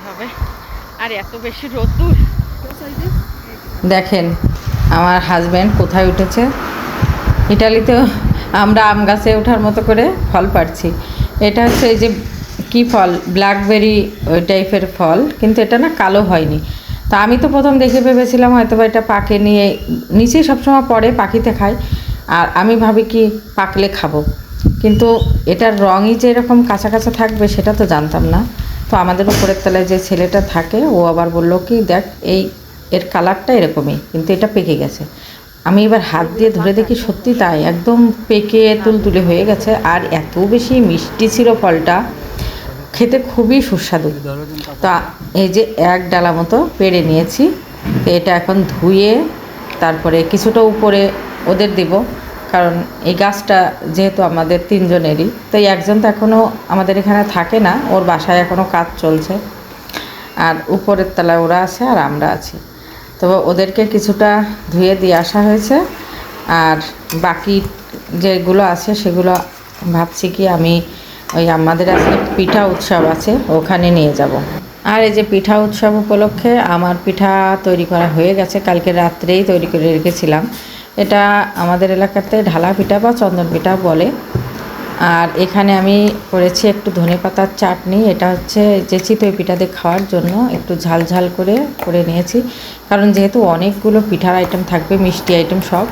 হবে আর এত বেশি রোদ্দুর। দেখেন আমার হাজব্যান্ড কোথায় উঠেছে। ইটালিতেও আমরা আম গাছে ওঠার মতো করে ফল পাড়ছি। এটা হচ্ছে এই যে কী ফল, ব্ল্যাকবেরি ওই টাইপের ফল, কিন্তু এটা না কালো হয়নি। তা আমি তো প্রথম দেখে ভেবেছিলাম হয়তো বা এটা পাকে নিয়ে নিচেই সবসময় পড়ে, পাখিতে খায়, আর আমি ভাবি কি পাকলে খাবো, কিন্তু এটার রঙই যে এরকম কাঁচা কাঁচা থাকবে সেটা তো জানতাম না। তো আমাদের উপরের তলায় যে ছেলেটা থাকে ও আবার বললো কি দেখ এই এর কালারটা এরকমই, কিন্তু এটা পেকে গেছে। আমি এবার হাত দিয়ে ধরে দেখি সত্যি তাই, একদম পেকে তুলতুলে হয়ে গেছে, আর এত বেশি মিষ্টি ছিল ফলটা, খেতে খুবই সুস্বাদু। তা এই যে এক ডালা মতো পেড়ে নিয়েছি, তো এটা এখন ধুয়ে তারপরে কিছুটা উপরে ওদের দিব, কারণ এই গাছটা যেহেতু আমাদের তিনজনেরই, তো এই একজন তো এখনও আমাদের এখানে থাকে না, ওর বাসায় এখনও কাজ চলছে, আর উপরের তলায় ওরা আছে আর আমরা আছি। তবে ওদেরকে কিছুটা ধুয়ে দিয়ে আসা হয়েছে, আর বাকি যেগুলো আছে সেগুলো ভাবছি কি আমি ওই আমাদের আজকে পিঠা উৎসব আছে ওখানে নিয়ে যাব। আর এই যে পিঠা উৎসব উপলক্ষে আমার পিঠা তৈরি করা হয়ে গেছে, কালকে রাত্রেই তৈরি করে রেখেছিলাম। এটা আমাদের এলাকাতে ঢালা পিঠা বা চন্দন পিঠা বলে। আর এখানে আমি করেছি একটু ধনেপাতার চাটনি, এটা হচ্ছে যে চিতই পিঠাতে খাওয়ার জন্য একটু ঝাল ঝাল করে নিয়েছি, কারণ যেহেতু অনেকগুলো পিঠার আইটেম থাকবে, মিষ্টি আইটেম সব,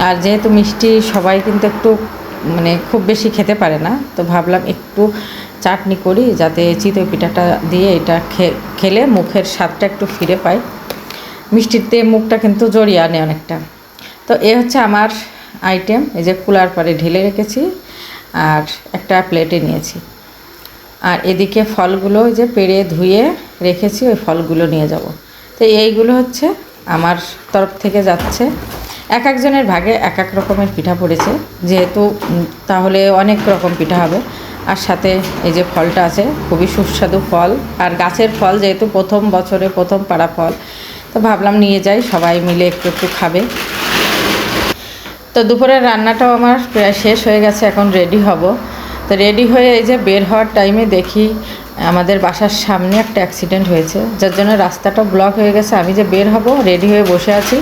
আর যেহেতু মিষ্টি সবাই কিন্তু একটু মানে খুব বেশি খেতে পারে না, তো ভাবলাম একটু চাটনি করি যাতে চিতই পিঠাটা দিয়ে এটা খেলে মুখের স্বাদটা একটু ফিরে পায়। মিষ্টিতে মুখটা কিন্তু জড়িয়ে আনে অনেকটা। তো এ হচ্ছে আমার আইটেম, এই যে কুলার পরে ঢেলে রেখেছি আর একটা প্লেটে নিয়েছি। আর এদিকে ফলগুলো ওই যে পেড়ে ধুয়ে রেখেছি, ওই ফলগুলো নিয়ে যাব। তো এইগুলো হচ্ছে আমার তরফ থেকে যাচ্ছে। এক একজনের ভাগে এক এক রকমের পিঠা পড়েছে, যেহেতু তাহলে অনেক রকম পিঠা হবে। আর সাথে এই যে ফলটা আছে খুবই সুস্বাদু ফল, আর গাছের ফল যেহেতু প্রথম বছরে প্রথম পাড়া ফল, তো ভাবলাম নিয়ে যাই, সবাই মিলে একটু একটু খাবে। তো দুপুরের রান্নাটাও আমার প্রায় শেষ হয়ে গেছে, এখন রেডি হব। তো রেডি হয়ে এই যে বের হওয়ার টাইমে দেখি আমাদের বাসার সামনে একটা অ্যাক্সিডেন্ট হয়েছে, যার জন্য রাস্তাটা ব্লক হয়ে গেছে। আমি যে বের হব রেডি হয়ে বসে আছি,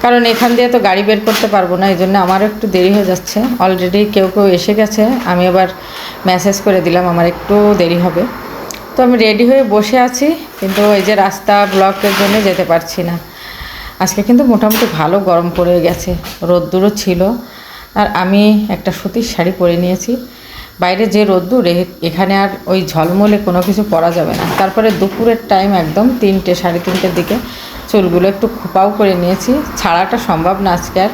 কারণ এখান দিয়ে তো গাড়ি বের করতে পারবো না, এই জন্য আমারও একটু দেরি হয়ে যাচ্ছে। অলরেডি কেউ কেউ এসে গেছে, আমি আবার মেসেজ করে দিলাম আমার একটু দেরি হবে। তো আমি রেডি হয়ে বসে আছি, কিন্তু এই যে রাস্তা ব্লকের জন্য যেতে পারছি না। আজকে কিন্তু মোটামুটি ভালো গরম পড়ে গেছে, রোদ্দুরও ছিল, আর আমি একটা সুতির শাড়ি পরে নিয়েছি। বাইরে যে রোদ্দুর, এখানে আর ওই ঝলমলে কোনো কিছু পরা যাবে না। তারপরে দুপুরের টাইম একদম 3টে 3:30-র দিকে চুলগুলো একটু খোপাও করে নিয়েছি, ছাড়াটা সম্ভব না আজকে আর,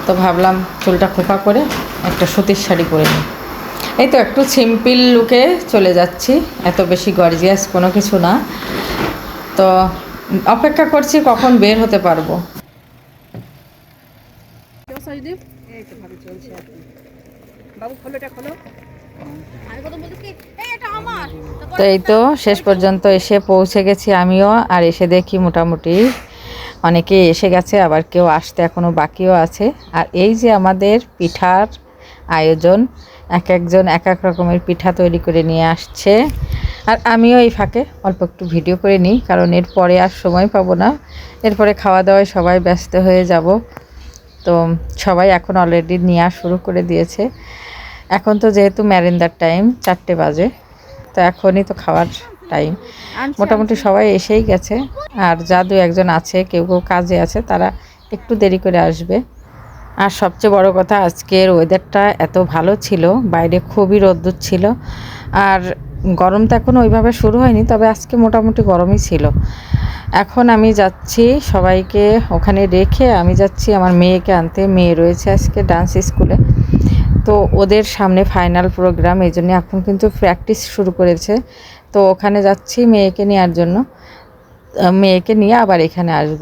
তো ভাবলাম চুলটা খোপা করে একটা সুতির শাড়ি পরে নিই। এই তো একটু সিম্পল লুকে চলে যাচ্ছি, এত বেশি গর্জিয়াস কোনো কিছু না। তো অপেক্ষা করছি কখন বের হতে পারবো। তো এই তো শেষ পর্যন্ত এসে পৌঁছে গেছি আমিও, আর এসে দেখি মোটামুটি অনেকে এসে গেছে, আবার কেউ আসতে এখনও বাকিও আছে। আর এই যে আমাদের পিঠার আয়োজন, এক একজন এক এক রকমের পিঠা তৈরি করে নিয়ে আসছে, আর আমিও এই ফাঁকে অল্প একটু ভিডিও করে নিই, কারণ এরপরে আর সময় পাবো না, এরপরে খাওয়া দাওয়ায় সবাই ব্যস্ত হয়ে যাব। তো সবাই এখন অলরেডি নেওয়া শুরু করে দিয়েছে। এখন তো যেহেতু ম্যারেন্দার টাইম 4টে বাজে, তো এখনই তো খাওয়ার টাইম, মোটামুটি সবাই এসেই গেছে। আর যা দু একজন আছে, কেউ কেউ কাজে আছে, তারা একটু দেরি করে আসবে। আর সবচেয়ে বড় কথা, আজকের ওয়েদারটা এত ভালো ছিল, বাইরে খুবই রোদ্দুর ছিল, আর গরম তো এখনও ওইভাবে শুরু হয়নি, তবে আজকে মোটামুটি গরমই ছিল। এখন আমি যাচ্ছি সবাইকে ওখানে রেখে, আমি যাচ্ছি আমার মেয়েকে আনতে। মেয়ে রয়েছে আজকে ডান্স স্কুলে, তো ওদের সামনে ফাইনাল প্রোগ্রাম, এই জন্য এখন কিন্তু প্র্যাকটিস শুরু করেছে। তো ওখানে যাচ্ছি মেয়েকে নেওয়ার জন্য, মেয়েকে নিয়ে আবার এখানে আসব।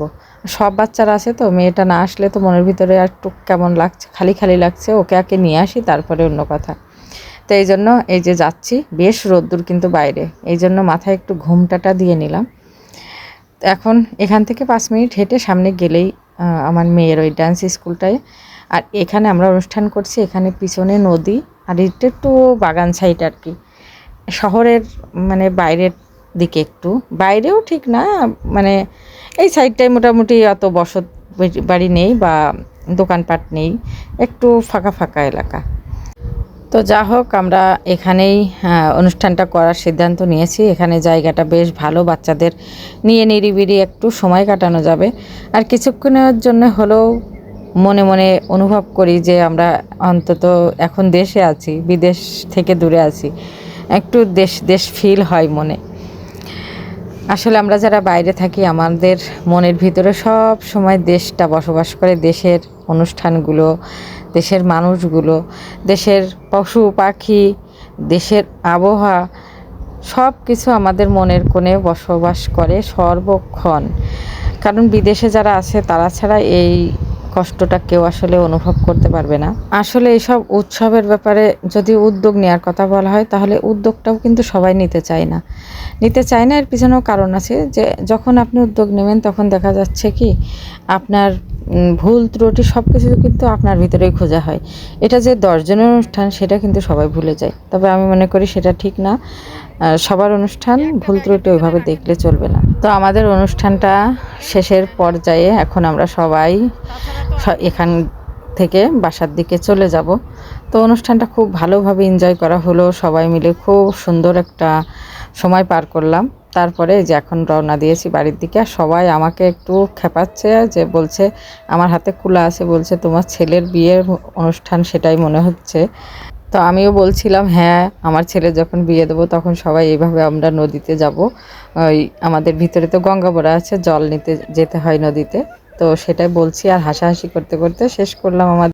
সব বাচ্চারা আছে, তো মেয়েটা না আসলে তো মনের ভিতরে আর একটু কেমন লাগছে, খালি খালি লাগছে, ওকে আগে নিয়ে আসি তারপরে অন্য কথা। তো এই জন্য এই যে যাচ্ছি, বেশ রোদ্দুর কিন্তু বাইরে, এই জন্য মাথায় একটু ঘুমটাটা দিয়ে নিলাম। এখন এখান থেকে 5 মিনিট হেঁটে সামনে গেলেই আমার মেয়ের ওই ডান্স স্কুলটায়। আর এখানে আমরা অনুষ্ঠান করছি, এখানে পিছনে নদী, আর এটা একটু বাগান সাইড আর কি, শহরের মানে বাইরের দিকে একটু, বাইরেও ঠিক না, মানে এই সাইডটায় মোটামুটি অত বসত বাড়ি নেই বা দোকানপাট নেই, একটু ফাঁকা ফাঁকা এলাকা। তো যা হোক, আমরা এখানেই অনুষ্ঠানটা করার সিদ্ধান্ত নিয়েছি। এখানে জায়গাটা বেশ ভালো, বাচ্চাদের নিয়ে নিরিবিলি একটু সময় কাটানো যাবে। আর কিছুক্ষণের জন্য হলেও মনে মনে অনুভব করি যে আমরা অন্তত এখন দেশে আছি, বিদেশ থেকে দূরে আছি, একটু দেশ দেশ ফিল হয় মনে। আসলে আমরা যারা বাইরে থাকি আমাদের মনের ভিতরে সব সময় দেশটা বসবাস করে, দেশের অনুষ্ঠানগুলো, দেশের মানুষগুলো, দেশের পশু পাখি, দেশের আবহাওয়া, সব কিছু আমাদের মনের কোণে বসবাস করে সর্বক্ষণ। কারণ বিদেশে যারা আছে তারা ছাড়া এই কষ্টটা কেউ আসলে অনুভব করতে পারবে না। আসলে এইসব উৎসবের ব্যাপারে যদি উদ্যোগ নেওয়ার কথা বলা হয়, তাহলে উদ্যোগটাও কিন্তু সবাই নিতে চায় না। এর পিছনেও কারণ আছে, যে যখন আপনি উদ্যোগ নেবেন তখন দেখা যাচ্ছে কি আপনার ভুল ত্রুটি সব কিছু কিন্তু আপনার ভিতরেই খোঁজা হয়। এটা যে 10 জনের অনুষ্ঠান সেটা কিন্তু সবাই ভুলে যায়, তবে আমি মনে করি সেটা ঠিক না। সবার অনুষ্ঠান ভুল ত্রুটি ওইভাবে দেখলে চলবে না। তো আমাদের অনুষ্ঠানটা শেষের পর্যায়ে, এখন আমরা সবাই এখান থেকে বাসার দিকে চলে যাব। তো অনুষ্ঠানটা খুব ভালোভাবে এনজয় করা হলো, সবাই মিলে খুব সুন্দর একটা সময় পার করলাম। তারপরে যে এখন রওনা দিয়েছি বাড়ির দিকে। আর সবাই আমাকে একটু খেপাচ্ছে, যে বলছে আমার হাতে কুলা আছে, বলছে তোমার ছেলের বিয়ের অনুষ্ঠান সেটাই মনে হচ্ছে। তো আমিও বলছিলাম হ্যাঁ, আমার ছেলে যখন বিয়ে দেবো তখন সবাই এইভাবে আমরা নদীতে যাব। ওই আমাদের ভিতরে তো গঙ্গাবড়া আছে, জল নিতে যেতে হয় নদীতে, তো সেটাই বলছি আর হাসাহাসি করতে করতে শেষ করলাম আমাদের